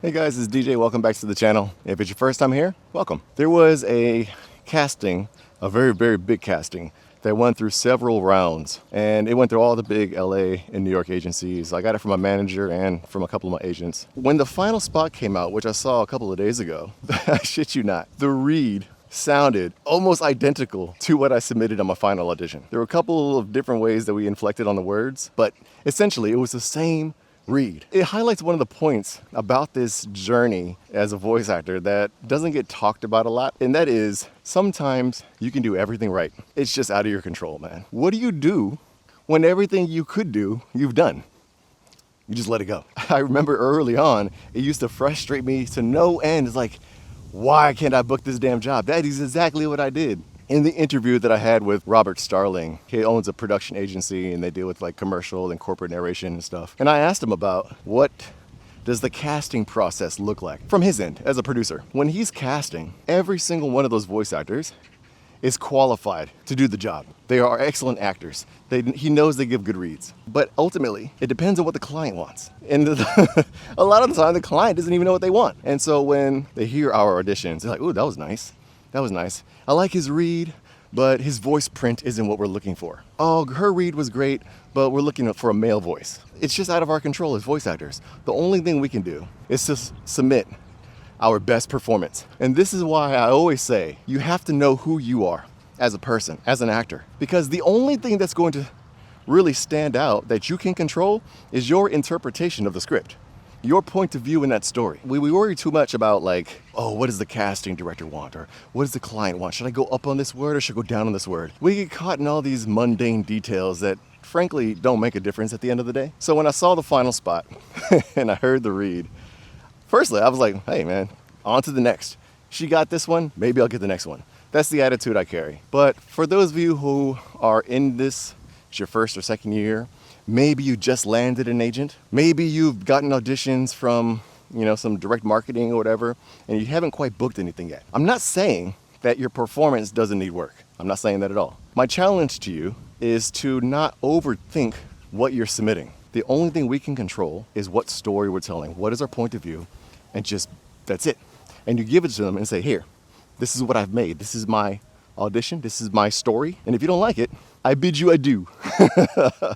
Hey guys, it's DJ. Welcome back to the channel. If it's your first time here, welcome. There was a casting, a very, very big casting that went through several rounds, and it went through all the big LA and New York agencies. I got it from my manager and from a couple of my agents. When the final spot came out, which I saw a couple of days ago, I shit you not, the read sounded almost identical to what I submitted on my final audition. There were a couple of different ways that we inflected on the words, but essentially it was the same read. It highlights one of the points about this journey as a voice actor that doesn't get talked about a lot, and that is sometimes you can do everything right. It's just out of your control, man. What do you do when everything you could do, you've done? You just let it go. I remember early on, it used to frustrate me to no end. It's like, why can't I book this damn job? That is exactly what I did. In the interview that I had with Robert Starling, he owns a production agency and they deal with like commercial and corporate narration and stuff. And I asked him about what does the casting process look like from his end as a producer. When he's casting, every single one of those voice actors is qualified to do the job. They are excellent actors. He knows they give good reads. But ultimately, it depends on what the client wants. And a lot of the time, the client doesn't even know what they want. And so when they hear our auditions, they're like, ooh, that was nice. That was nice. I like his read, but his voice print isn't what we're looking for. Oh, her read was great, but we're looking for a male voice. It's just out of our control as voice actors. The only thing we can do is to submit our best performance. And this is why I always say, you have to know who you are as a person, as an actor. Because the only thing that's going to really stand out that you can control is your interpretation of the script. Your point of view in that story. We worry too much about like, oh, what does the casting director want? Or what does the client want? Should I go up on this word or should I go down on this word? We get caught in all these mundane details that frankly don't make a difference at the end of the day. So when I saw the final spot and I heard the read, firstly, I was like, hey man, on to the next. She got this one, maybe I'll get the next one. That's the attitude I carry. But for those of you who are in this, it's your first or second year, maybe you just landed an agent. Maybe you've gotten auditions from, some direct marketing or whatever, and you haven't quite booked anything yet. I'm not saying that your performance doesn't need work. I'm not saying that at all. My challenge to you is to not overthink what you're submitting. The only thing we can control is what story we're telling. What is our point of view? And just, that's it. And you give it to them and say, here, this is what I've made. This is my audition. This is my story. And if you don't like it, I bid you adieu.